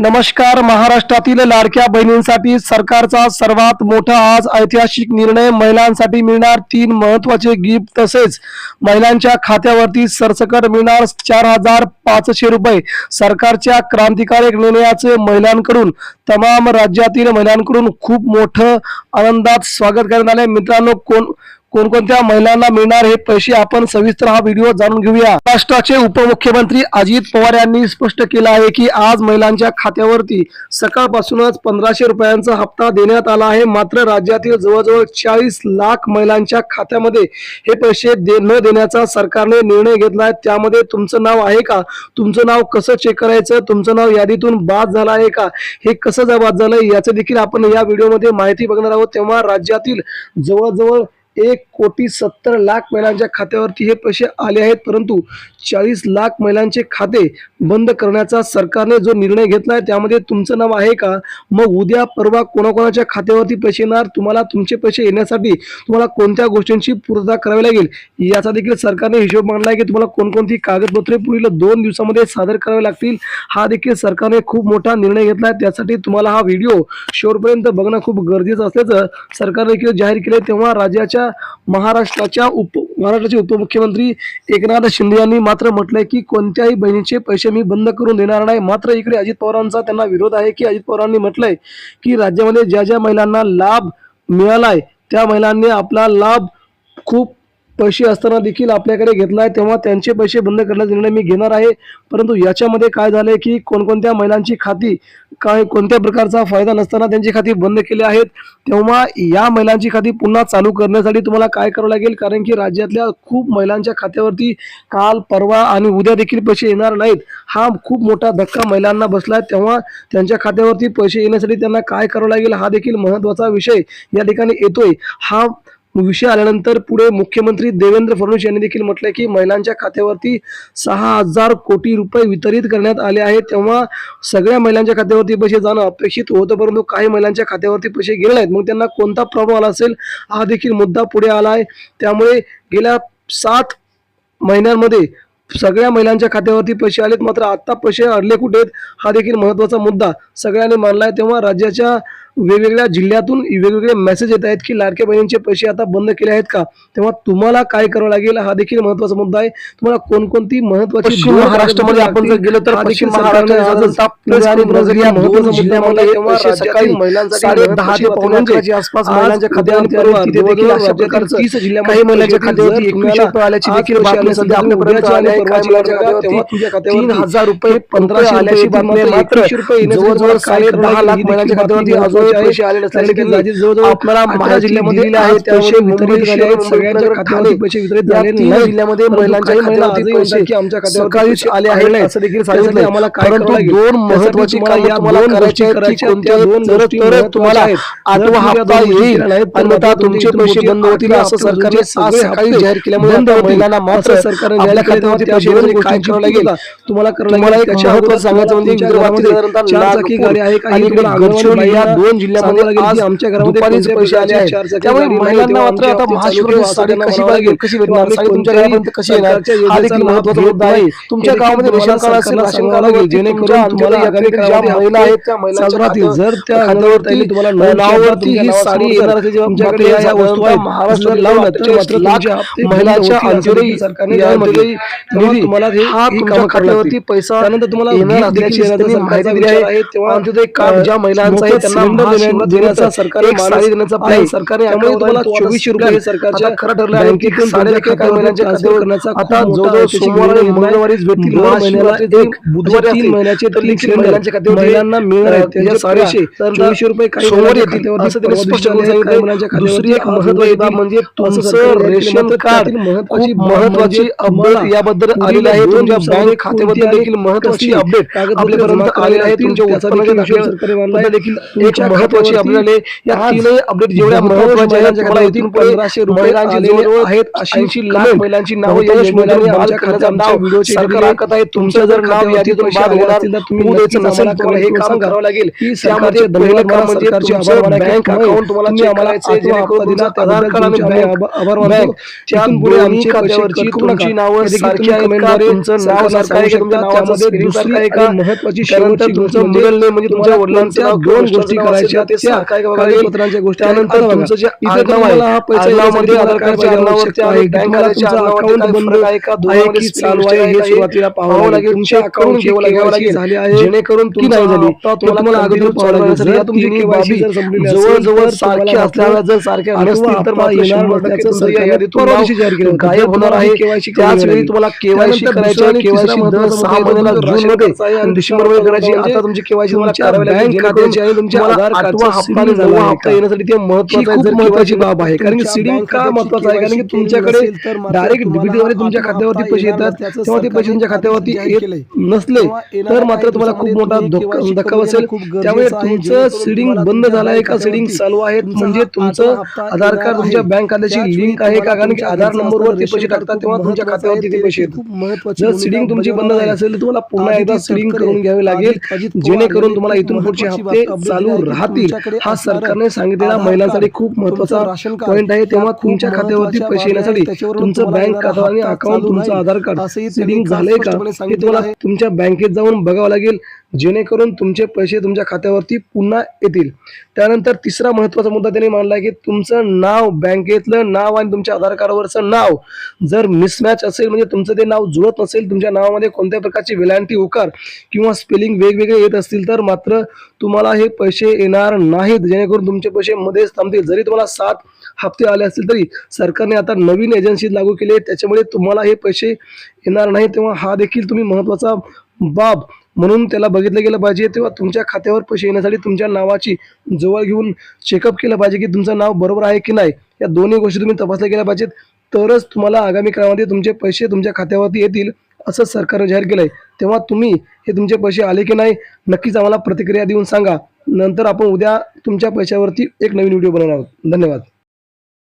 नमस्कार. महाराष्ट्रातील लाडक्या बहिणींसाठी सरकारचा सर्वात मोठा आज ऐतिहासिक निर्णय. महिलांसाठी मिळणार 3 महत्त्वाचे गिफ्ट. तसेच महिलांच्या खात्यावरती सरसकट मिळणार 4,500 रुपये. सरकारच्या क्रांतिकारक निर्णयाचे महिलांकडून तमाम राज्यातील महिलांकडून खूप मोठं आनंदात स्वागत करण्यात आले. मित्रांनो, कोणकोणत्या महिलांना मिळणार हे पैसे आपण सविस्तर हा व्हिडिओ जाणून घेऊया. महाराष्ट्राचे उपमुख्यमंत्री अजित पवार यांनी स्पष्ट केलं आहे की आज महिलांच्या खात्यावरती सकाळपासूनच 1,500 रुपयांचा हप्ता देण्यात आला आहे. मात्र राज्यातील जवळजवळ 40 लाख महिलांच्या खात्यामध्ये हे पैसे न देण्याचा सरकारने निर्णय घेतला आहे. त्यामध्ये तुमचं नाव आहे का? तुमचं नाव कसं चेक करायचं? तुमचं नाव यादीतून बाद झालं आहे का? हे कसं बाद झालं याचं देखील आपण या व्हिडिओमध्ये माहिती बघणार आहोत. तेव्हा राज्यातील जवळजवळ 1,70,00,000 महिलांच्या खात्यावरती हे पैसे आले आहेत. परंतु 40 लाख महिलांचे खाते बंद करण्याचा सरकारने जो निर्णय घेतलाय त्यामध्ये तुमचं नाव आहे का? मग उद्या परवा कोणाकोणाच्या खात्यावरती पैसे येणार? तुम्हाला तुमचे पैसे येण्यासाठी तुम्हाला कोणत्या गोष्टींची पूर्तता करावी लागेल याचा देखील सरकारने हिशोब मांडलाय की तुम्हाला कोणकोणती कागदपत्रे पुढील 2 दिवसामध्ये सादर करावे लागतील. हा देखील सरकारने खूप मोठा निर्णय घेतलाय. त्यासाठी तुम्हाला हा व्हिडिओ शेवटपर्यंत बघणं खूप गरजेचं असल्याचं सरकारने देखील जाहीर केले. तेव्हा राज्याच्या महाराष्ट्राचे उपमुख्यमंत्री एकनाथ शिंदे यांनी मात्र म्हटलंय की कोणत्याही बहिणीचे पैसे मी बंद करून देणार नाही. मात्र इकडे अजित पवारांचा त्यांना विरोध आहे की अजित पवारांनी म्हटलंय की राज्यामध्ये ज्या ज्या महिलांना लाभ मिळालाय त्या महिलांनी आपला लाभ खूप पैसे असताना देखील आपल्याकडे घेतलाय, तेव्हा त्यांचे पैसे बंद करण्याचा निर्णय मी घेणार आहे. परंतु याच्यामध्ये काय झालंय की कोणकोणत्या महिलांची खाती कोणत्या प्रकारचा फायदा नसताना त्यांची खाती बंद केली आहेत. तेव्हा या महिलांची खाती पुन्हा चालू करण्यासाठी तुम्हाला काय करावं लागेल? कारण की राज्यातल्या खूप महिलांच्या खात्यावरती काल, परवा आणि उद्या देखील पैसे येणार नाहीत. हा खूप मोठा धक्का महिलांना बसलाय. तेव्हा त्यांच्या खात्यावरती पैसे येण्यासाठी त्यांना काय करावं लागेल हा देखील महत्त्वाचा विषय या ठिकाणी येतोय. हा विषय आल्यानंतर पुढे मुख्यमंत्री देवेंद्र फडणवीस यांनी देखील म्हटलंय की महिलांच्या खात्यावरती 6,000 कोटी रुपये वितरित करण्यात आले आहेत. तेव्हा सगळ्या महिलांच्या खात्यावरती पैसे जाणं अपेक्षित होतं, परंतु काही महिलांच्या खात्यावरती पैसे गेले नाहीत. मग त्यांना कोणता प्रॉब्लेम आला असेल हा देखील मुद्दा पुढे आलाय. त्यामुळे गेल्या 7 महिन्यांमध्ये सगळ्या महिलांच्या खात्यावरती पैसे आलेत, मात्र आता पैसे अडले कुठे आहेत हा देखील महत्त्वाचा मुद्दा सगळ्यांनी मानलाय. तेव्हा राज्याच्या वेगवेगळ्या जिल्ह्यातून वेगवेगळे मेसेज येत आहेत की लाडक्या बहिणींचे पैसे आता बंद केले आहेत का? तेव्हा तुम्हाला काय करावं लागेल हा देखील महत्त्वाचा मुद्दा आहे. तुम्हाला कोणकोणती महत्त्वाची महाराष्ट्रामध्ये आपण जर गेलो तर देखील सकाळी महिलांसाठी 10 ते पावणे 11च्या आसपास महिलांच्या खात्यावरती काही महिलांच्या खात्यावरती 21 रुपये आल्याची देखील बातमी सध्या आपल्यापर्यंत आली आहे. 3,000 रुपये 1,500 आल्याची बातमी आहे. मात्र जवळजवळ 10 लाख महिलांच्या खात्यावरती पैसे आले नसल्याने आपल्याला माझ्या जिल्ह्यामध्ये आहे पैसे वितरित झाले आहेत. सगळ्यांच्या खात्यावरती पैसे वितरित झाले नाही. जिल्ह्यामध्ये महिलांच्या खात्यावरती पैसे की आमच्या खात्यावरती आले आहेत असं देखील सांगितलं. आम्हाला परंतु 2 महत्त्वाची कामे तुम्हाला करायची कोणत्या 2 तर तुम्हाला आठवा हप्ता येईल अन्यथा तुमचे पैसे बंद होतील असं सरकारने आज सकाळी जाहीर केल्यामुळे महिलांना मात्र सरकारने आपल्या खात्यावरती पैसे देण्यासाठी काय करावं लागेल तुम्हाला एक महत्त्वाचं सांगायचं म्हणजे विदर्भामध्ये 4 चाकी गाडी आहे आणि गडचिरोली या 2 जिल्ह्यामध्ये आज आमच्या घरामध्ये पैसे आले आहेत. त्यामुळे महिलांना मात्र आता महाशिवरात्री साडी कशी लागेल, कशी भेटणार, साडी तुमच्या घरापर्यंत कशी येणार हा देखील महत्त्वाचा मुद्दा आहे. तुमच्या गावामध्ये रेशन कार्ड असेल, रेशन कार्ड लागेल जेणेकरून तुम्हाला या ज्या महिला आहेत त्या महिलांच्या जर त्या खात्यावरती तुम्हाला नावावरती ही साडी येणार असेल जेव्हा तुमच्याकडे या वस्तू आहेत महाराष्ट्रात लावलं तर लाख महिलांच्या अंत्योदय सरकारने निधी तुम्हाला हा तुमच्या खात्यावरती पैसा त्यानंतर तुम्हाला येणार असल्याची माहिती दिली आहे. तेव्हा अंत्योदय कार्ड ज्या महिलांचा आहे त्यांना देण्याचा सरकारने साडी देण्याचा प्लॅन सरकारने त्यामुळे तुम्हाला 2400 रुपये सरकारच्या खरं ठरलं आहे की 3.5 काही महिन्यांच्या खात्यावर करण्याचा आता जवळजवळ सोमवार आणि मंगळवारीच भेटतील. महिन्याला एक बुधवारी 3 महिन्याचे तर महिलांच्या खात्यावर महिलांना मिळणार आहेत त्या 2400 रुपये काही सोमवारी येतील असं त्यांनी स्पष्ट सांगितलं. दुसरी एक महत्त्वाची बाब म्हणजे तुमचं रेशन कार्ड महत्त्वाची अपडेट याबद्दल आलेली आहे. तुमच्या बँक खात्याबद्दल देखील महत्त्वाची अपडेट आपल्यापर्यंत आलेली आहे. तुमच्या उत्पन्नाच्या दाखल्यावर देखील एक महत्त्वाची अपडेट आले. या तीनही अपडेट जेवढ्या महत्त्वाच्या आहेत तुम्हाला इथून पुढे 1500 महिलांची जवळजवळ आहेत 80 लाख महिलांची नावं यश महिलांनी आज करण्याचं नाव सरकार आखत आहे. तुमचं जर नाव यादीतून बाद होणार होऊ द्यायचं नसेल तुम्हाला हे काम करावं लागेल. त्यामध्ये पहिलं काम म्हणजे तुमचं बँक अकाउंट तुम्हाला चेक करायचं जेणेकरून तुमचं आधार कार्ड आणि बँक त्या दोन्ही खात्यावरची तुमची नावं सारखी आहेत का, तुमचं नाव सारखं आहे का, तुमच्या नावाचं स्पेलिंग सारखं आहे का, महत्त्वाची त्यानंतर तुमचं मिडल नेम म्हणजे तुमच्या वडिलांचं नाव दोन गोष्टी करायच्या ते सारखं आहे का कागदपत्रांच्या गोष्टी. त्यानंतर तुमचं जे आडनाव आहे आडनावामध्ये आधार कार्डच्या आडनावावरती आहे बँक खात्याच्या आडनावामध्ये काही फरक आहे का, दोन्हीमध्ये चालू आहे हे सुरुवातीला पाहावं लागेल. तुमच्या अकाउंट घ्यावं लागेल जेणेकरून ती नाही झाली तुम्हाला अगोदर पाहावं लागेल. या तुमची केवायसी जर संपलेली जवळजवळ सारखी असल्यामुळे जर सारख्या नसतील तर मात्र 100% या यादीतून नाव गायब होणार आहे. त्याच वेळी तुम्हाला केवायसी करायची आहे. केवायसी 6 महिन्याला जून मध्ये आणि डिसेंबर मध्ये करायची. आता तुमची केवायसी तुम्हाला करावी लागेल खात्याची आणि तुमच्या आधार कार्डचा हप्ता आणि 9वा हप्ता येण्यासाठी ते महत्त्वाचं आहे. जर महत्त्वाची बाब आहे कारण की सीडिंग का महत्त्वाचं आहे कारण की तुमच्याकडे डायरेक्ट डीबीटीद्वारे तुमच्या खात्यावरती पैसे येतात तेव्हा ते पैसे तुमच्या खात्यावरती येत नसले तर मात्र तुम्हाला खूप मोठा धक्का बसेल. त्यामुळे तुमचं सीडिंग बंद झालं आहे का सीडिंग चालू आहे म्हणजे तुमचं आधार कार्ड तुमच्या बँक खात्याची लिंक आहे का कारण की आधार नंबरवर ते पैसे टाकतात तेव्हा तुमच्या खात्यावरती ते पैसे येतात. जर सीडिंग तुमची बंद झाली असेल तर तुम्हाला पुन्हा एकदा सीडिंग करून घ्यावे लागेल जेणेकरून तुम्हाला इथून पुढचे हप्ते चालू राहतील. हा सरकारने सांगितलेला महिलांसाठी खूप महत्त्वाचा पॉईंट आहे. तेव्हा तुमच्या खात्यावरती पैसे येण्यासाठी तुमचं बँक खाता आणि अकाउंट तुमचं आधार कार्ड सीडिंग झालंय का हे तुम्हाला तुमच्या बँकेत जाऊन बघावं लागेल जेणेकरून तुमचे पैसे तुमच्या खात्यावरती पुन्हा येतील. त्यानंतर तिसरा महत्त्वाचा मुद्दा त्यांनी मांडला की तुमचं नाव बँकेतलं नाव आणि तुमच्या आधार कार्डवरचं नाव जर मिसमॅच असेल म्हणजे तुमचं ते नाव जुळत नसेल तुमच्या नावामध्ये कोणत्या प्रकारची वेलांटी उकार किंवा स्पेलिंग वेगवेगळे येत असतील तर मात्र तुम्हाला हे पैसे येणार नाहीत जेणेकरून तुमचे पैसे मध्येच थांबतील. जरी तुम्हाला 7 हप्ते आले असतील तरी सरकारने आता नवीन एजन्सी लागू केली आहे त्याच्यामुळे तुम्हाला हे पैसे येणार नाही. तेव्हा हा देखील तुम्ही महत्त्वाचा बाब म्हणून त्याला बघितलं गेलं पाहिजे. तेव्हा तुमच्या खात्यावर पैसे येण्यासाठी तुमच्या नावाची जवळ घेऊन चेकअप केलं पाहिजे की तुमचं नाव बरोबर आहे की नाही. या दोन्ही गोष्टी तुम्ही तपासल्या गेल्या पाहिजेत तरच तुम्हाला आगामी काळामध्ये तुमचे पैसे तुमच्या खात्यावरती येतील असं सरकारने जाहीर केलंय. तेव्हा तुम्ही हे तुमचे पैसे आले की नाही नक्कीच आम्हाला प्रतिक्रिया देऊन सांगा. नंतर आपण उद्या तुमच्या पैशावरती एक नवीन व्हिडिओ बनवणार आहोत. धन्यवाद.